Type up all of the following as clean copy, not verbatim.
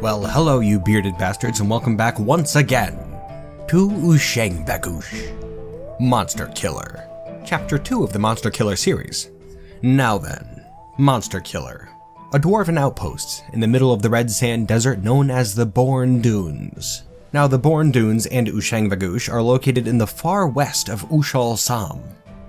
Well, hello you bearded bastards, and welcome back once again to Ushangvagush, Monsterkiller, Chapter 2 of the Monsterkiller series. Now then, Monsterkiller, a dwarven outpost in the middle of the red sand desert known as the Born Dunes. Now the Born Dunes and Ushangvagush are located in the far west of Ushal-Sam,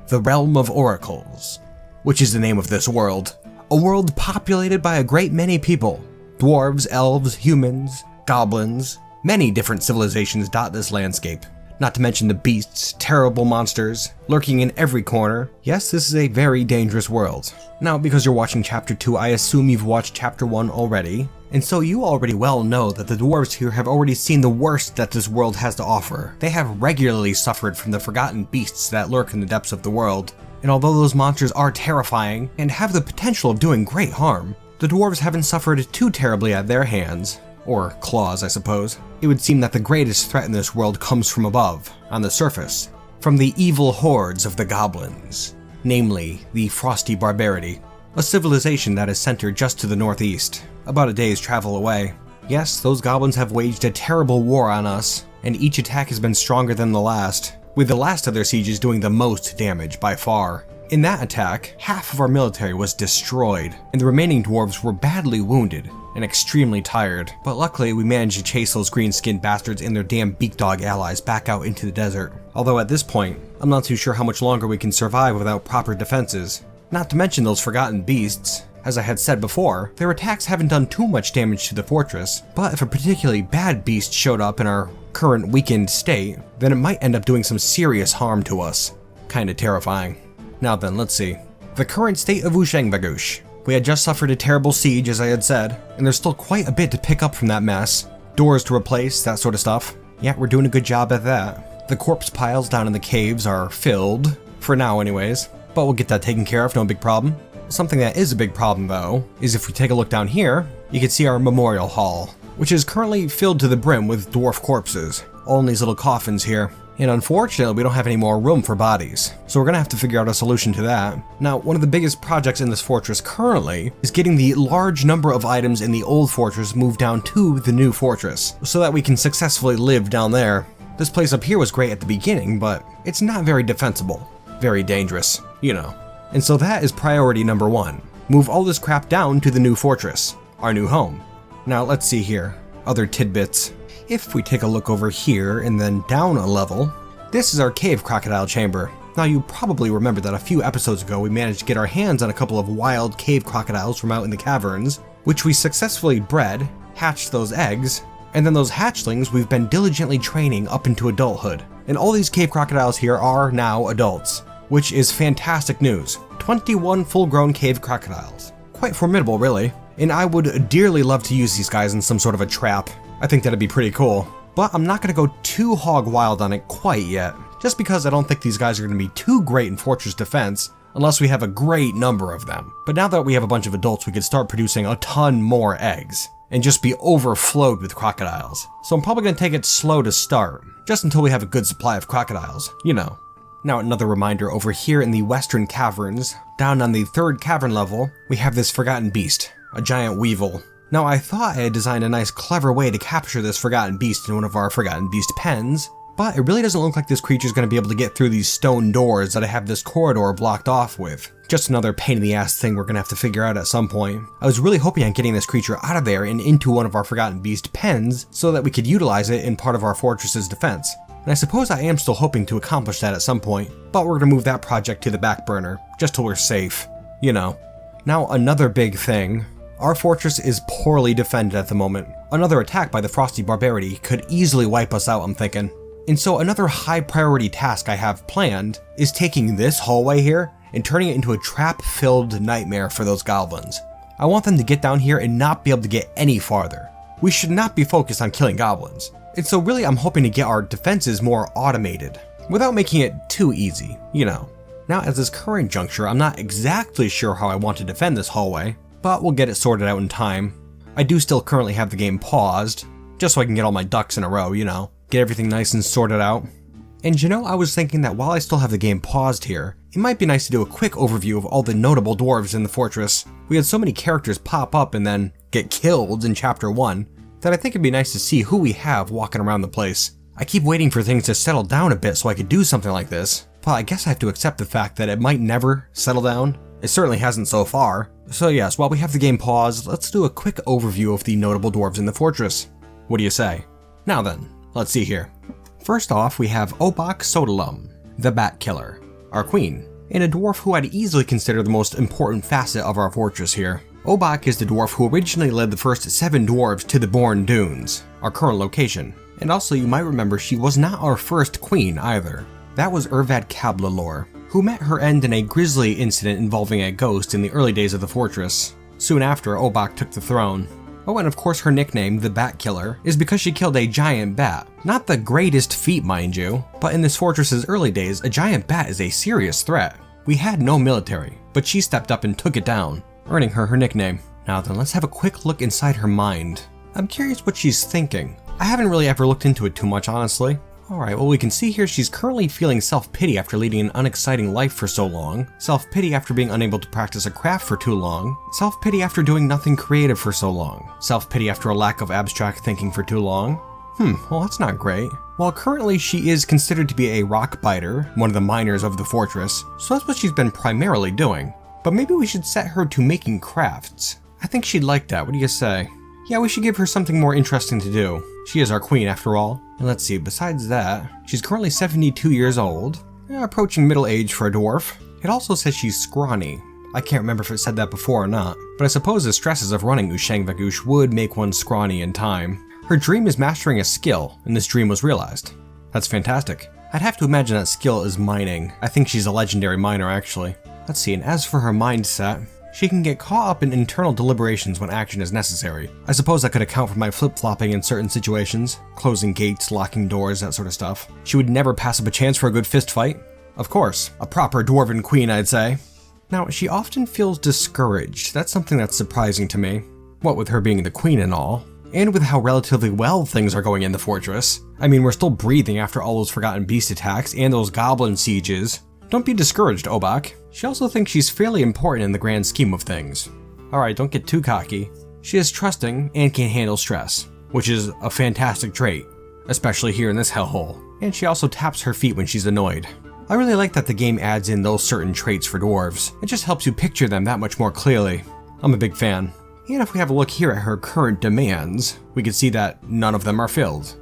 the realm of oracles, which is the name of this world, a world populated by a great many people. Dwarves, elves, humans, goblins, many different civilizations dot this landscape, not to mention the beasts, terrible monsters, lurking in every corner. Yes, this is a very dangerous world. Now, because you're watching Chapter 2, I assume you've watched Chapter 1 already, and so you already well know that the dwarves here have already seen the worst that this world has to offer. They have regularly suffered from the forgotten beasts that lurk in the depths of the world, and although those monsters are terrifying and have the potential of doing great harm, the dwarves haven't suffered too terribly at their hands, or claws I suppose. It would seem that the greatest threat in this world comes from above, on the surface, from the evil hordes of the goblins, namely the Frosty Barbarity, a civilization that is centered just to the northeast, about a day's travel away. Yes, those goblins have waged a terrible war on us, and each attack has been stronger than the last, with the last of their sieges doing the most damage by far. In that attack, half of our military was destroyed, and the remaining dwarves were badly wounded and extremely tired, but luckily we managed to chase those green-skinned bastards and their damn beak-dog allies back out into the desert. Although at this point, I'm not too sure how much longer we can survive without proper defenses. Not to mention those forgotten beasts. As I had said before, their attacks haven't done too much damage to the fortress, but if a particularly bad beast showed up in our current weakened state, then it might end up doing some serious harm to us. Kinda terrifying. Now then, let's see. The current state of Ushangvagush. We had just suffered a terrible siege, as I had said, and there's still quite a bit to pick up from that mess. Doors to replace, that sort of stuff. Yeah, we're doing a good job at that. The corpse piles down in the caves are filled, for now anyways, but we'll get that taken care of, no big problem. Something that is a big problem though, is if we take a look down here, you can see our memorial hall, which is currently filled to the brim with dwarf corpses, all in these little coffins here. And unfortunately, we don't have any more room for bodies, so we're gonna have to figure out a solution to that. Now, one of the biggest projects in this fortress currently is getting the large number of items in the old fortress moved down to the new fortress, so that we can successfully live down there. This place up here was great at the beginning, but it's not very defensible. Very dangerous, you know. And so that is priority number 1. Move all this crap down to the new fortress, our new home. Now, let's see here. Other tidbits. If we take a look over here and then down a level, this is our cave crocodile chamber. Now you probably remember that a few episodes ago we managed to get our hands on a couple of wild cave crocodiles from out in the caverns, which we successfully bred, hatched those eggs, and then those hatchlings we've been diligently training up into adulthood. And all these cave crocodiles here are now adults, which is fantastic news. 21 full-grown cave crocodiles. Quite formidable really, and I would dearly love to use these guys in some sort of a trap. I think that'd be pretty cool, but I'm not going to go too hog wild on it quite yet, just because I don't think these guys are going to be too great in fortress defense unless we have a great number of them. But now that we have a bunch of adults, we could start producing a ton more eggs and just be overflowed with crocodiles. So I'm probably going to take it slow to start, just until we have a good supply of crocodiles, you know. Now another reminder, over here in the western caverns, down on the 3rd cavern level, we have this forgotten beast, a giant weevil. Now I thought I had designed a nice clever way to capture this forgotten beast in one of our forgotten beast pens, but it really doesn't look like this creature's going to be able to get through these stone doors that I have this corridor blocked off with. Just another pain in the ass thing we're going to have to figure out at some point. I was really hoping on getting this creature out of there and into one of our forgotten beast pens so that we could utilize it in part of our fortress's defense. And I suppose I am still hoping to accomplish that at some point, but we're going to move that project to the back burner, just till we're safe, you know. Now another big thing. Our fortress is poorly defended at the moment. Another attack by the Frosty Barbarity could easily wipe us out, I'm thinking. And so another high priority task I have planned is taking this hallway here and turning it into a trap-filled nightmare for those goblins. I want them to get down here and not be able to get any farther. We should not be focused on killing goblins. And so really I'm hoping to get our defenses more automated, without making it too easy, you know. Now at this current juncture, I'm not exactly sure how I want to defend this hallway, but we'll get it sorted out in time. I do still currently have the game paused, just so I can get all my ducks in a row, you know, get everything nice and sorted out. And you know, I was thinking that while I still have the game paused here, it might be nice to do a quick overview of all the notable dwarves in the fortress. We had so many characters pop up and then get killed in Chapter 1, that I think it'd be nice to see who we have walking around the place. I keep waiting for things to settle down a bit so I could do something like this, but I guess I have to accept the fact that it might never settle down. It certainly hasn't so far. So yes, while we have the game paused, let's do a quick overview of the notable dwarves in the fortress. What do you say? Now then, let's see here. First off, we have Ushangvagush, the Batkiller, our queen, and a dwarf who I'd easily consider the most important facet of our fortress here. Ushangvagush is the dwarf who originally led the first 7 dwarves to the Born Dunes, our current location. And also you might remember she was not our first queen either. That was Batkiller, who met her end in a grisly incident involving a ghost in the early days of the fortress. Soon after, Ushangvagush took the throne. Oh, and of course her nickname, the Batkiller, is because she killed a giant bat. Not the greatest feat, mind you, but in this fortress's early days, a giant bat is a serious threat. We had no military, but she stepped up and took it down, earning her her nickname. Now then, let's have a quick look inside her mind. I'm curious what she's thinking. I haven't really ever looked into it too much, honestly. Alright, well we can see here she's currently feeling self-pity after leading an unexciting life for so long, self-pity after being unable to practice a craft for too long, self-pity after doing nothing creative for so long, self-pity after a lack of abstract thinking for too long. Well that's not great. While currently she is considered to be a rock biter, one of the miners of the fortress, so that's what she's been primarily doing. But maybe we should set her to making crafts. I think she'd like that, what do you say? Yeah, we should give her something more interesting to do. She is our queen after all. And let's see, besides that, she's currently 72 years old, approaching middle age for a dwarf. It also says she's scrawny. I can't remember if it said that before or not, but I suppose the stresses of running Ushangvagush would make one scrawny in time. Her dream is mastering a skill, and this dream was realized. That's fantastic. I'd have to imagine that skill is mining. I think she's a legendary miner actually. Let's see, and as for her mindset, she can get caught up in internal deliberations when action is necessary. I suppose that could account for my flip-flopping in certain situations, closing gates, locking doors, that sort of stuff. She would never pass up a chance for a good fist fight. Of course, a proper dwarven queen, I'd say. Now, she often feels discouraged. That's something that's surprising to me. What with her being the queen and all, and with how relatively well things are going in the fortress. I mean, we're still breathing after all those forgotten beast attacks and those goblin sieges. Don't be discouraged, Ushangvagush. She also thinks she's fairly important in the grand scheme of things. Alright, don't get too cocky. She is trusting and can handle stress, which is a fantastic trait, especially here in this hellhole. And she also taps her feet when she's annoyed. I really like that the game adds in those certain traits for dwarves. It just helps you picture them that much more clearly. I'm a big fan. And if we have a look here at her current demands, we can see that none of them are filled.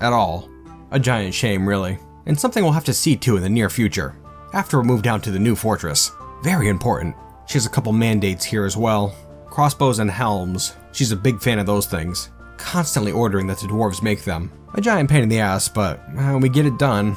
At all. A giant shame, really. And something we'll have to see too in the near future. After we move down to the new fortress. Very important. She has a couple mandates here as well. Crossbows and helms. She's a big fan of those things. Constantly ordering that the dwarves make them. A giant pain in the ass, but we get it done.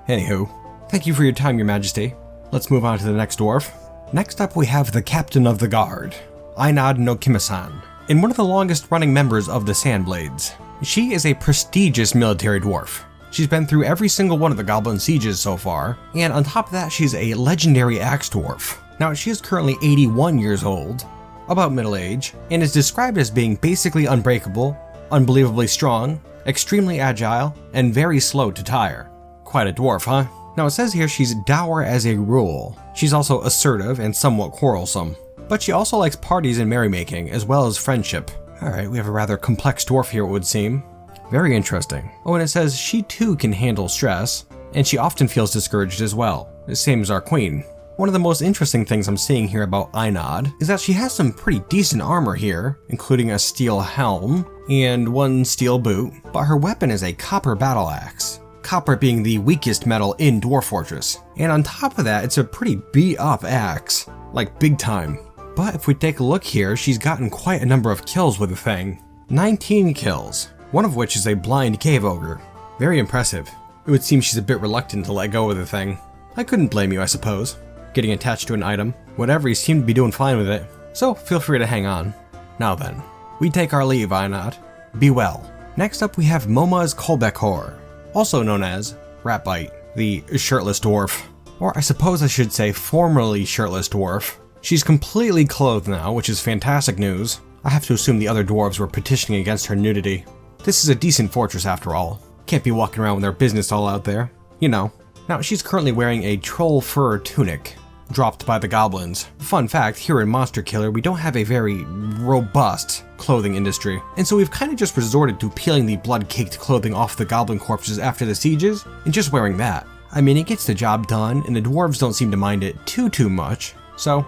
Anywho, thank you for your time, your majesty. Let's move on to the next dwarf. Next up we have the captain of the guard, Einad no Kimisan, and one of the longest running members of the Sandblades. She is a prestigious military dwarf. She's been through every single one of the goblin sieges so far, and on top of that she's a legendary axe dwarf. Now she is currently 81 years old, about middle age, and is described as being basically unbreakable, unbelievably strong, extremely agile, and very slow to tire. Quite a dwarf, huh? Now it says here she's dour as a rule. She's also assertive and somewhat quarrelsome, but she also likes parties and merrymaking, as well as friendship. Alright, we have a rather complex dwarf here it would seem. Very interesting. Oh, and it says she too can handle stress, and she often feels discouraged as well, the same as our queen. One of the most interesting things I'm seeing here about Einad is that she has some pretty decent armor here, including a steel helm and one steel boot, but her weapon is a copper battle axe. Copper being the weakest metal in Dwarf Fortress, and on top of that it's a pretty beat up axe, like big time. But if we take a look here, she's gotten quite a number of kills with the thing. 19 kills. One of which is a blind cave ogre. Very impressive. It would seem she's a bit reluctant to let go of the thing. I couldn't blame you, I suppose. Getting attached to an item, whatever, you seem to be doing fine with it, so feel free to hang on. Now then, we take our leave, Einad. Be well. Next up we have Moma's Kolbekhor, also known as Ratbite, the shirtless dwarf. Or I suppose I should say formerly shirtless dwarf. She's completely clothed now, which is fantastic news. I have to assume the other dwarves were petitioning against her nudity. This is a decent fortress after all. Can't be walking around with their business all out there. You know. Now she's currently wearing a troll fur tunic. dropped by the goblins. Fun fact, here in Monsterkiller, we don't have a very robust clothing industry, and so we've kind of just resorted to peeling the blood-caked clothing off the goblin corpses after the sieges, and just wearing that. I mean, it gets the job done, and the dwarves don't seem to mind it too much, so,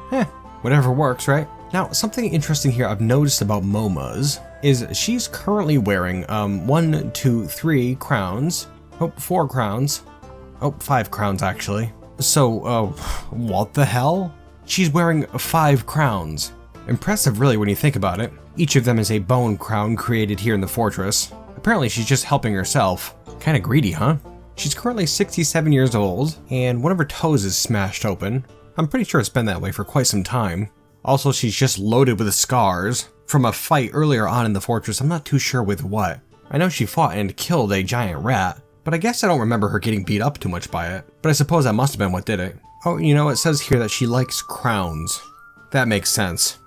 whatever works, right? Now, something interesting here I've noticed about Moma's is she's currently wearing 1, 2, 3 crowns. Oh, 4 crowns. Oh, 5 crowns actually. So, what the hell? She's wearing 5 crowns. Impressive really when you think about it. Each of them is a bone crown created here in the fortress. Apparently she's just helping herself. Kinda greedy, huh? She's currently 67 years old, and one of her toes is smashed open. I'm pretty sure it's been that way for quite some time. Also, she's just loaded with scars from a fight earlier on in the fortress. I'm not too sure with what. I know she fought and killed a giant rat, but I guess I don't remember her getting beat up too much by it. But I suppose that must have been what did it. Oh, you know, it says here that she likes crowns. That makes sense.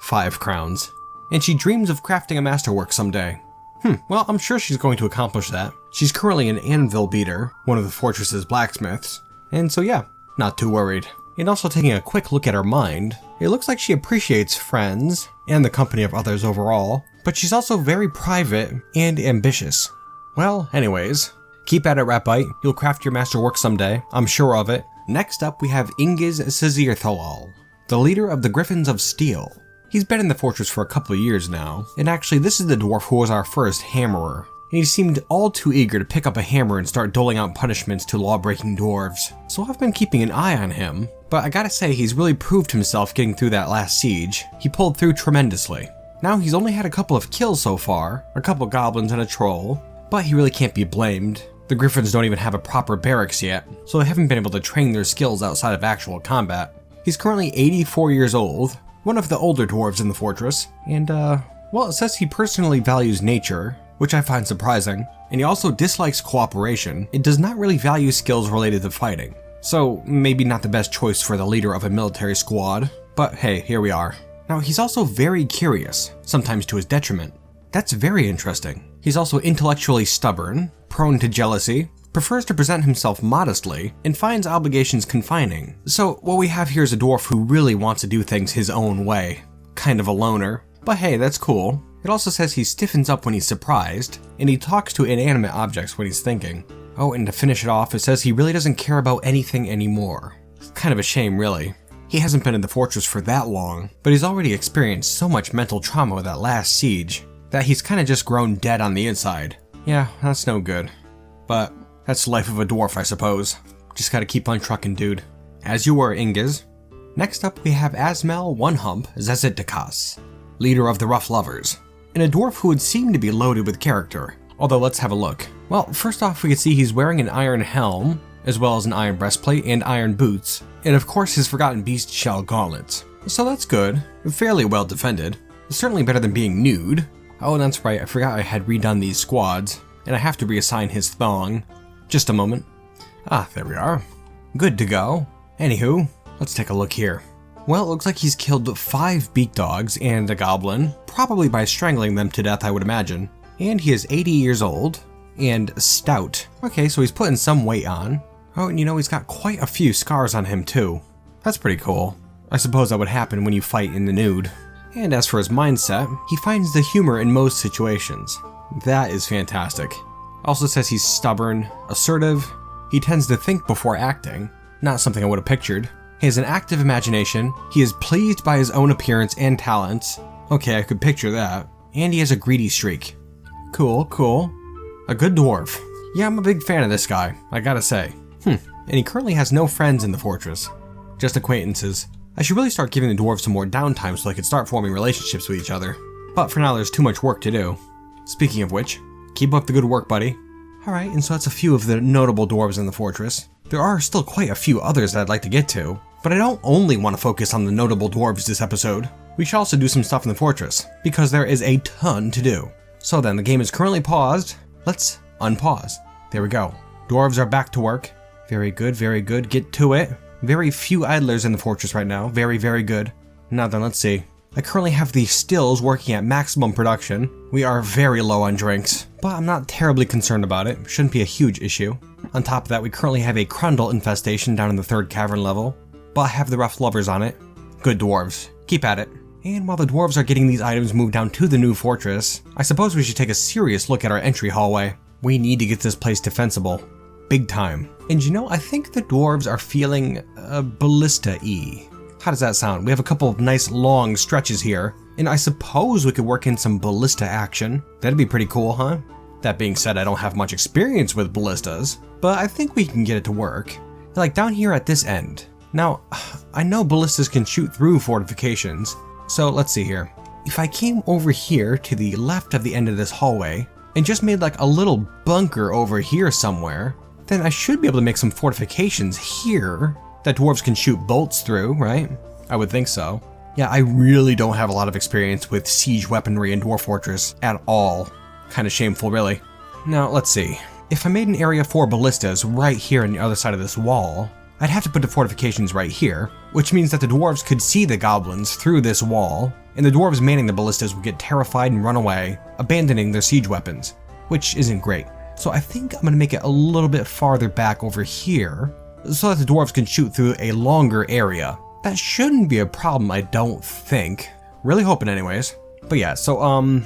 5 crowns. And she dreams of crafting a masterwork someday. Well, I'm sure she's going to accomplish that. She's currently an anvil beater, one of the fortress's blacksmiths. And so yeah, not too worried. And also taking a quick look at her mind, it looks like she appreciates friends and the company of others overall, but she's also very private and ambitious. Well, anyways, keep at it, Ratbite. You'll craft your masterwork someday, I'm sure of it. Next up, we have Ingiz Sazirthalal, the leader of the Griffins of Steel. He's been in the fortress for a couple of years now, and actually this is the dwarf who was our first hammerer. And he seemed all too eager to pick up a hammer and start doling out punishments to law-breaking dwarves. So I've been keeping an eye on him, but I gotta say he's really proved himself getting through that last siege. He pulled through tremendously. Now he's only had a couple of kills so far, a couple goblins and a troll, but he really can't be blamed. The Griffins don't even have a proper barracks yet, so they haven't been able to train their skills outside of actual combat. He's currently 84 years old, one of the older dwarves in the fortress, and well, it says he personally values nature, which I find surprising, and he also dislikes cooperation. It does not really value skills related to fighting, so maybe not the best choice for the leader of a military squad, but hey, here we are. Now he's also very curious, sometimes to his detriment. That's very interesting. He's also intellectually stubborn, prone to jealousy, prefers to present himself modestly, and finds obligations confining. So what we have here is a dwarf who really wants to do things his own way. Kind of a loner, but hey, that's cool. It also says he stiffens up when he's surprised, and he talks to inanimate objects when he's thinking. Oh, and to finish it off, it says he really doesn't care about anything anymore. It's kind of a shame, really. He hasn't been in the fortress for that long, but he's already experienced so much mental trauma with that last siege, that he's kind of just grown dead on the inside. Yeah, that's no good. But that's the life of a dwarf, I suppose. Just gotta keep on trucking, dude. As you were, Ingiz. Next up, we have Asmel One Hump Zezitdakas, leader of the Rough Lovers, and a dwarf who would seem to be loaded with character. Although let's have a look. Well, first off we can see he's wearing an iron helm, as well as an iron breastplate and iron boots, and of course his Forgotten Beast shell gauntlets. So that's good, fairly well defended. Certainly better than being nude. Oh, and that's right, I forgot I had redone these squads, and I have to reassign his thong. Just a moment. Ah, there we are. Good to go. Anywho, let's take a look here. Well, it looks like he's killed 5 beak dogs and a goblin, probably by strangling them to death, I would imagine. And he is 80 years old, and stout. Okay, so he's putting some weight on. Oh, and you know, he's got quite a few scars on him too. That's pretty cool. I suppose that would happen when you fight in the nude. And as for his mindset, he finds the humor in most situations. That is fantastic. Also says he's stubborn, assertive, he tends to think before acting. Not something I would have pictured. He has an active imagination, he is pleased by his own appearance and talents. Okay, I could picture that. And he has a greedy streak. Cool, cool. A good dwarf. Yeah, I'm a big fan of this guy, I gotta say. And he currently has no friends in the fortress. Just acquaintances. I should really start giving the dwarves some more downtime so they can start forming relationships with each other. But for now there's too much work to do. Speaking of which, keep up the good work, buddy. Alright, and so that's a few of the notable dwarves in the fortress. There are still quite a few others that I'd like to get to, but I don't only want to focus on the notable dwarves this episode. We should also do some stuff in the fortress, because there is a ton to do. So then, the game is currently paused. Let's unpause. There we go. Dwarves are back to work. Very good, get to it. Very few idlers in the fortress right now, very good. Now then, let's see. I currently have the stills working at maximum production. We are very low on drinks, but I'm not terribly concerned about it. Shouldn't be a huge issue. On top of that, we currently have a Crundle infestation down in the 3rd cavern level, but I have the rough lovers on it. Good dwarves. Keep at it. And while the dwarves are getting these items moved down to the new fortress, I suppose we should take a serious look at our entry hallway. We need to get this place defensible. Big time. And you know, I think the dwarves are feeling ballista-y. How does that sound? We have a couple of nice long stretches here, and I suppose we could work in some ballista action. That'd be pretty cool, huh? That being said, I don't have much experience with ballistas, but I think we can get it to work. Like down here at this end. Now, I know ballistas can shoot through fortifications, so let's see here. If I came over here to the left of the end of this hallway, and just made like a little bunker over here somewhere, then I should be able to make some fortifications here that dwarves can shoot bolts through, right? I would think so. Yeah, I really don't have a lot of experience with siege weaponry in Dwarf Fortress at all. Kinda shameful, really. Now, let's see. If I made an area for ballistas right here on the other side of this wall, I'd have to put the fortifications right here, which means that the dwarves could see the goblins through this wall, and the dwarves manning the ballistas would get terrified and run away, abandoning their siege weapons, which isn't great. So I think I'm gonna make it a little bit farther back over here, so that the dwarves can shoot through a longer area. That shouldn't be a problem, I don't think. Really hoping anyways. But yeah, so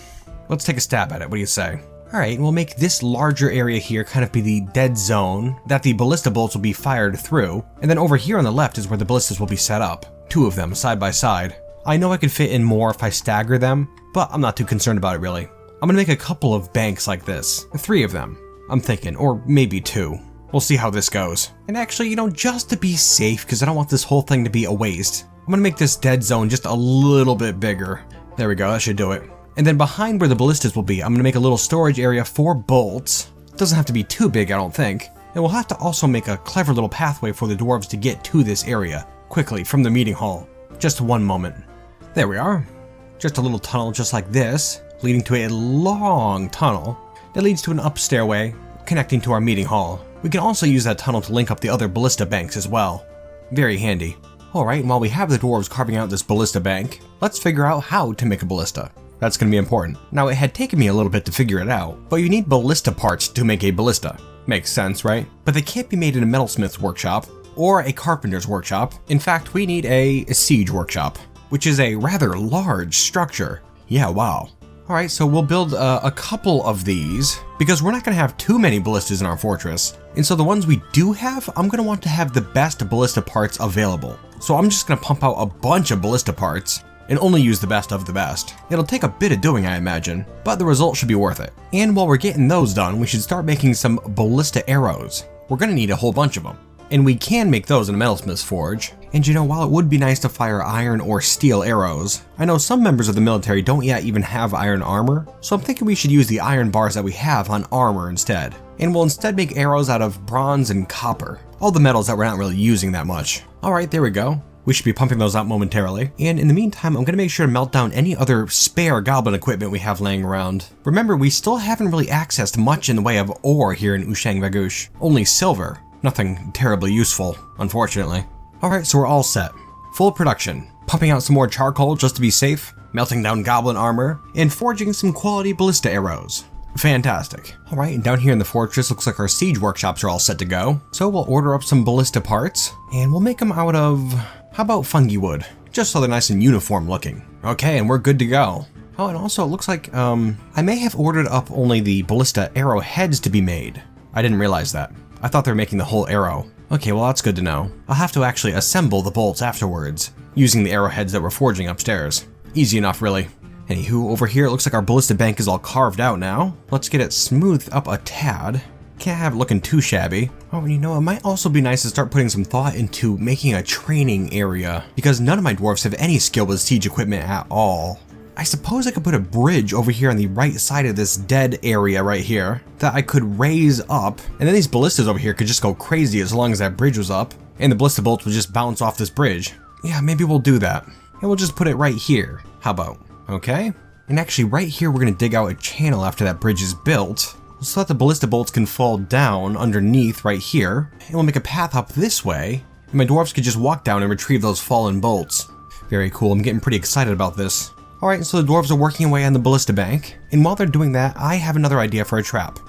let's take a stab at it, what do you say? Alright, we'll make this larger area here kind of be the dead zone that the ballista bolts will be fired through, and then over here on the left is where the ballistas will be set up. 2 of them, side by side. I know I could fit in more if I stagger them, but I'm not too concerned about it really. I'm gonna make a couple of banks like this. 3 of them, I'm thinking, or maybe 2. We'll see how this goes. And actually, you know, just to be safe, because I don't want this whole thing to be a waste, I'm gonna make this dead zone just a little bit bigger. There we go, that should do it. And then behind where the ballistas will be, I'm gonna make a little storage area for bolts. Doesn't have to be too big, I don't think. And we'll have to also make a clever little pathway for the dwarves to get to this area quickly from the meeting hall. Just one moment. There we are. Just a little tunnel just like this, leading to a long tunnel that leads to an up stairway connecting to our meeting hall. We can also use that tunnel to link up the other ballista banks as well. Very handy. Alright, and while we have the dwarves carving out this ballista bank, let's figure out how to make a ballista. That's going to be important. Now, it had taken me a little bit to figure it out, but you need ballista parts to make a ballista. Makes sense, right? But they can't be made in a metalsmith's workshop or a carpenter's workshop. In fact, we need a siege workshop, which is a rather large structure. Yeah, wow. Alright, so we'll build a couple of these, because we're not going to have too many ballistas in our fortress. And so the ones we do have, I'm going to want to have the best ballista parts available. So I'm just going to pump out a bunch of ballista parts, and only use the best of the best. It'll take a bit of doing, I imagine, but the result should be worth it. And while we're getting those done, we should start making some ballista arrows. We're going to need a whole bunch of them. And we can make those in a metalsmith's forge. And you know, while it would be nice to fire iron or steel arrows, I know some members of the military don't yet even have iron armor, so I'm thinking we should use the iron bars that we have on armor instead. And we'll instead make arrows out of bronze and copper, all the metals that we're not really using that much. Alright, there we go. We should be pumping those out momentarily. And in the meantime, I'm going to make sure to melt down any other spare goblin equipment we have laying around. Remember, we still haven't really accessed much in the way of ore here in Ushangvagush. Only silver. Nothing terribly useful, unfortunately. Alright, so we're all set. Full production. Pumping out some more charcoal just to be safe, melting down goblin armor, and forging some quality ballista arrows. Fantastic. Alright, and down here in the fortress looks like our siege workshops are all set to go. So we'll order up some ballista parts, and we'll make them out of... how about fungi wood? Just so they're nice and uniform looking. Okay, and we're good to go. Oh, and also it looks like, I may have ordered up only the ballista arrow heads to be made. I didn't realize that. I thought they were making the whole arrow. Okay, well that's good to know. I'll have to actually assemble the bolts afterwards, using the arrowheads that we're forging upstairs. Easy enough, really. Anywho, over here it looks like our ballista bank is all carved out now. Let's get it smoothed up a tad. Can't have it looking too shabby. Oh, and you know, it might also be nice to start putting some thought into making a training area, because none of my dwarves have any skill with siege equipment at all. I suppose I could put a bridge over here on the right side of this dead area right here that I could raise up, and then these ballistas over here could just go crazy as long as that bridge was up, and the ballista bolts would just bounce off this bridge. Yeah, maybe we'll do that. And we'll just put it right here. How about? Okay? And actually right here we're gonna dig out a channel after that bridge is built, so that the ballista bolts can fall down underneath right here, and we'll make a path up this way, and my dwarves could just walk down and retrieve those fallen bolts. Very cool, I'm getting pretty excited about this. Alright, so the dwarves are working away on the ballista bank, and while they're doing that, I have another idea for a trap.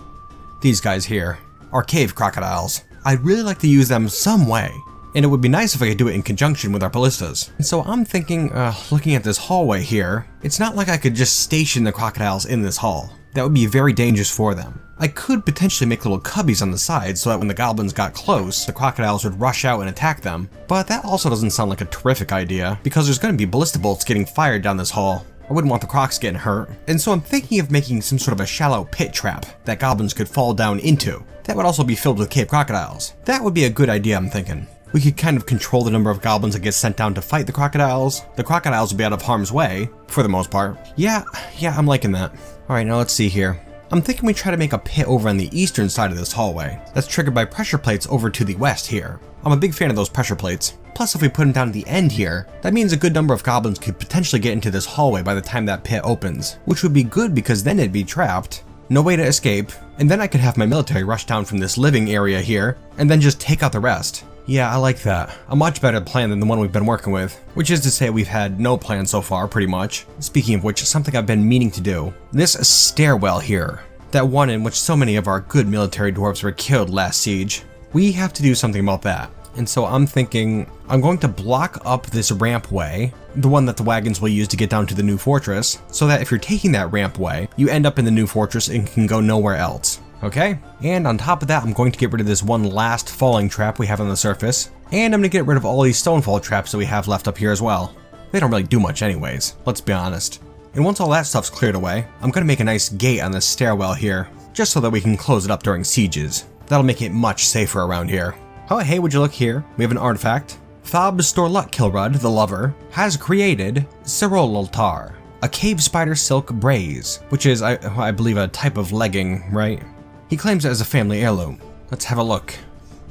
These guys here are cave crocodiles. I'd really like to use them some way, and it would be nice if I could do it in conjunction with our ballistas. And so I'm thinking, looking at this hallway here, it's not like I could just station the crocodiles in this hall. That would be very dangerous for them. I could potentially make little cubbies on the side so that when the goblins got close, the crocodiles would rush out and attack them. But that also doesn't sound like a terrific idea, because there's going to be ballista bolts getting fired down this hall. I wouldn't want the crocs getting hurt. And so I'm thinking of making some sort of a shallow pit trap that goblins could fall down into. That would also be filled with cave crocodiles. That would be a good idea, I'm thinking. We could kind of control the number of goblins that get sent down to fight the crocodiles. The crocodiles would be out of harm's way, for the most part. Yeah, I'm liking that. Alright, now let's see here. I'm thinking we try to make a pit over on the eastern side of this hallway. That's triggered by pressure plates over to the west here. I'm a big fan of those pressure plates. Plus, if we put them down at the end here, that means a good number of goblins could potentially get into this hallway by the time that pit opens. Which would be good because then it'd be trapped, no way to escape, and then I could have my military rush down from this living area here, and then just take out the rest. Yeah, I like that. A much better plan than the one we've been working with, which is to say we've had no plan so far, pretty much. Speaking of which, something I've been meaning to do. This stairwell here, that one in which so many of our good military dwarves were killed last siege. We have to do something about that. And so I'm thinking I'm going to block up this rampway, the one that the wagons will use to get down to the new fortress, so that if you're taking that rampway, you end up in the new fortress and can go nowhere else. Okay? And on top of that, I'm going to get rid of this one last falling trap we have on the surface, and I'm going to get rid of all these stonefall traps that we have left up here as well. They don't really do much anyways, let's be honest. And once all that stuff's cleared away, I'm going to make a nice gate on this stairwell here, just so that we can close it up during sieges. That'll make it much safer around here. Oh hey, would you look here? We have an artifact. Thob Storlut Kilrud, the lover, has created Sirolultar, a cave spider silk braze, which is, I believe, a type of legging, right? He claims it as a family heirloom. Let's have a look.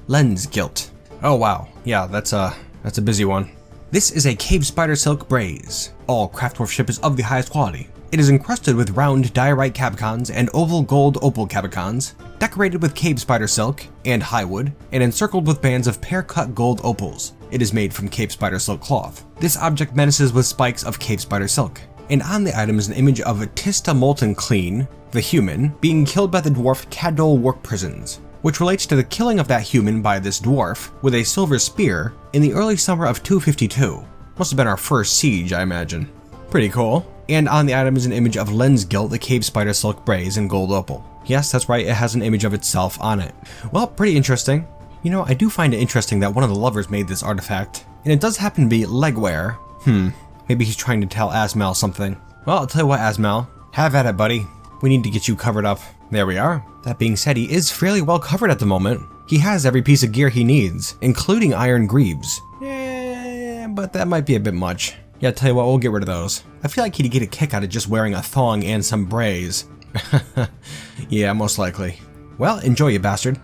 Lens gilt. Oh wow, yeah, that's a busy one. This is a cave spider silk braze. All craftworkship is of the highest quality. It is encrusted with round diorite cabicons and oval gold opal cabicons, decorated with cave spider silk and highwood, and encircled with bands of pear-cut gold opals. It is made from cave spider silk cloth. This object menaces with spikes of cave spider silk, and on the item is an image of Tista Molten Clean, the human, being killed by the dwarf Cadol Work Prisons, which relates to the killing of that human by this dwarf with a silver spear in the early summer of 252. Must have been our first siege, I imagine. Pretty cool. And on the item is an image of Lens Gilt, the cave spider silk braze in gold opal. Yes, that's right, it has an image of itself on it. Well, pretty interesting. You know, I do find it interesting that one of the lovers made this artifact, and it does happen to be legwear. Maybe he's trying to tell Asmal something. Well, I'll tell you what, Asmal, have at it, buddy. We need to get you covered up. There we are. That being said, he is fairly well covered at the moment. He has every piece of gear he needs, including iron greaves. But that might be a bit much. Yeah, I'll tell you what, we'll get rid of those. I feel like he'd get a kick out of just wearing a thong and some braze. Yeah, most likely. Well, enjoy, you bastard.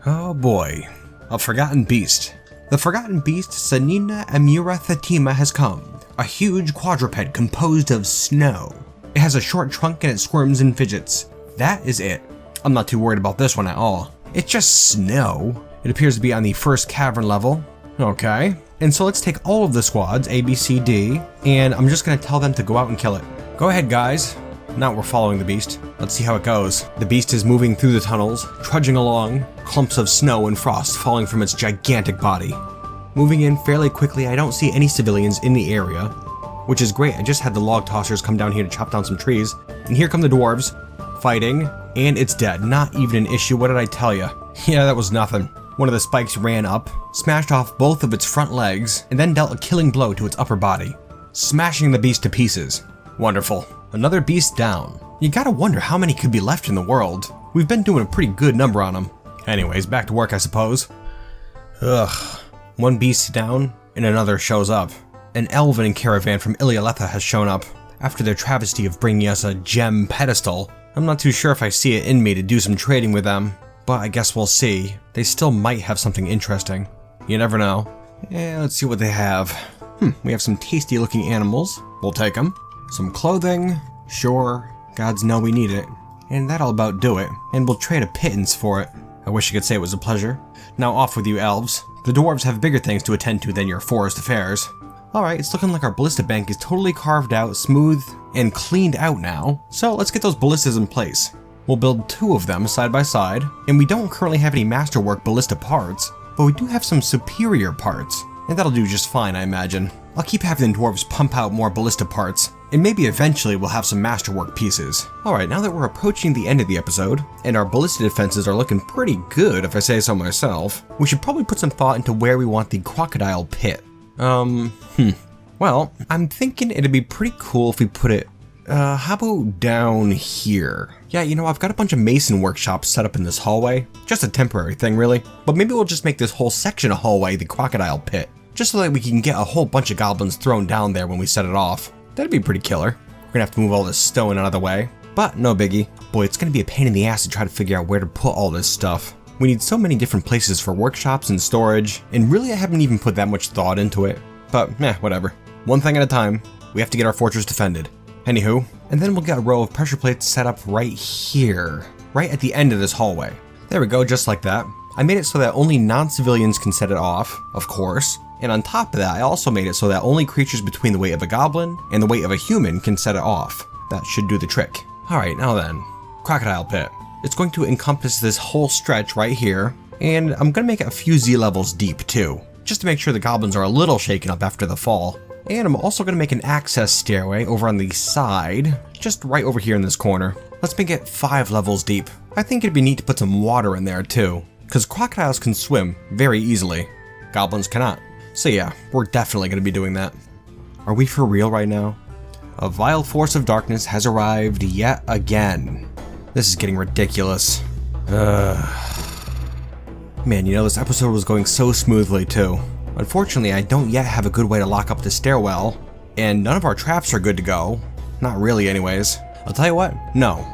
Oh boy. A forgotten beast. The forgotten beast, Sanina Amura Thatima, has come. A huge quadruped composed of snow. It has a short trunk and it squirms and fidgets. That is it. I'm not too worried about this one at all. It's just snow. It appears to be on the first cavern level. Okay. And so let's take all of the squads, A, B, C, D, and I'm just going to tell them to go out and kill it. Go ahead, guys. Now we're following the beast. Let's see how it goes. The beast is moving through the tunnels, trudging along, clumps of snow and frost falling from its gigantic body. Moving in fairly quickly, I don't see any civilians in the area, which is great. I just had the log tossers come down here to chop down some trees, and here come the dwarves, fighting, and it's dead. Not even an issue, what did I tell you? Yeah, that was nothing. One of the spikes ran up, smashed off both of its front legs, and then dealt a killing blow to its upper body, smashing the beast to pieces. Wonderful. Another beast down. You gotta wonder how many could be left in the world. We've been doing a pretty good number on them. Anyways, back to work, I suppose. Ugh. One beast down, and another shows up. An elven caravan from Ep.11 has shown up. After their travesty of bringing us a gem pedestal, I'm not too sure if I see it in me to do some trading with them. But I guess we'll see. They still might have something interesting. You never know. Let's see what they have. We have some tasty looking animals. We'll take them. Some clothing. Sure. Gods know we need it. And that'll about do it. And we'll trade a pittance for it. I wish I could say it was a pleasure. Now off with you elves. The dwarves have bigger things to attend to than your forest affairs. Alright, it's looking like our ballista bank is totally carved out, smooth, and cleaned out now. So let's get those ballistas in place. We'll build 2 of them side by side, and we don't currently have any masterwork ballista parts, but we do have some superior parts, and that'll do just fine, I imagine. I'll keep having the dwarves pump out more ballista parts, and maybe eventually we'll have some masterwork pieces. Alright, now that we're approaching the end of the episode, and our ballista defenses are looking pretty good if I say so myself, we should probably put some thought into where we want the crocodile pit. Well, I'm thinking it'd be pretty cool if we put it, how about down here? Yeah, you know, I've got a bunch of mason workshops set up in this hallway. Just a temporary thing, really. But maybe we'll just make this whole section of hallway the crocodile pit, just so that we can get a whole bunch of goblins thrown down there when we set it off. That'd be pretty killer. We're gonna have to move all this stone out of the way, but no biggie. Boy, it's gonna be a pain in the ass to try to figure out where to put all this stuff. We need so many different places for workshops and storage, and really I haven't even put that much thought into it. But, whatever. One thing at a time. We have to get our fortress defended. Anywho, and then we'll get a row of pressure plates set up right here, right at the end of this hallway. There we go, just like that. I made it so that only non-civilians can set it off, of course, and on top of that I also made it so that only creatures between the weight of a goblin and the weight of a human can set it off. That should do the trick. Alright, now then, crocodile pit. It's going to encompass this whole stretch right here, and I'm going to make it a few Z levels deep too, just to make sure the goblins are a little shaken up after the fall. And I'm also going to make an access stairway over on the side, just right over here in this corner. Let's make it 5 levels deep. I think it'd be neat to put some water in there too, because crocodiles can swim very easily. Goblins cannot. So yeah, we're definitely going to be doing that. Are we for real right now? A vile force of darkness has arrived yet again. This is getting ridiculous. Man, you know, this episode was going so smoothly too. Unfortunately, I don't yet have a good way to lock up the stairwell, and none of our traps are good to go. Not really anyways. I'll tell you what, no.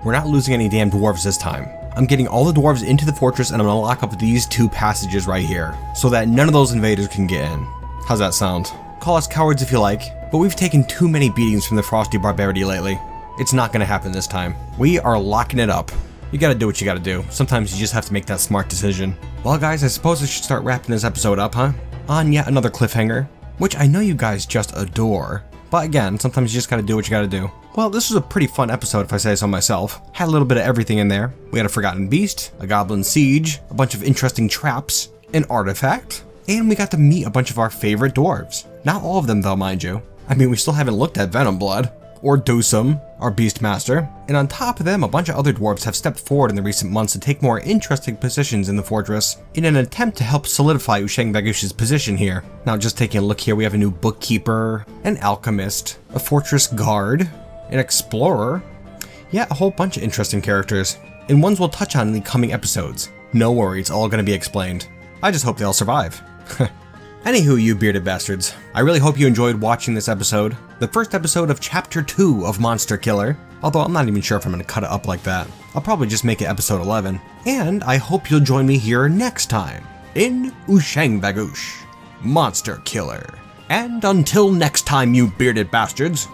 We're not losing any damn dwarves this time. I'm getting all the dwarves into the fortress and I'm gonna lock up these 2 passages right here, so that none of those invaders can get in. How's that sound? Call us cowards if you like, but we've taken too many beatings from the Frosty Barbarity lately. It's not gonna happen this time. We are locking it up. You gotta do what you gotta do. Sometimes you just have to make that smart decision. Well guys, I suppose I should start wrapping this episode up, huh? On yet another cliffhanger, which I know you guys just adore. But again, sometimes you just gotta do what you gotta do. Well, this was a pretty fun episode if I say so myself. Had a little bit of everything in there. We had a forgotten beast, a goblin siege, a bunch of interesting traps, an artifact, and we got to meet a bunch of our favorite dwarves. Not all of them though, mind you. I mean, we still haven't looked at Venom Blood, or Dosum, our Beastmaster, and on top of them, a bunch of other dwarves have stepped forward in the recent months to take more interesting positions in the fortress in an attempt to help solidify Ushangvagush's position here. Now, just taking a look here, we have a new bookkeeper, an alchemist, a fortress guard, an explorer, yeah, a whole bunch of interesting characters, and ones we'll touch on in the coming episodes. No worry, it's all gonna be explained. I just hope they all survive. Anywho, you bearded bastards, I really hope you enjoyed watching this episode, the first episode of Chapter 2 of Monsterkiller, although I'm not even sure if I'm going to cut it up like that. I'll probably just make it episode 11, and I hope you'll join me here next time in Ushangvagush, Monsterkiller. And until next time, you bearded bastards,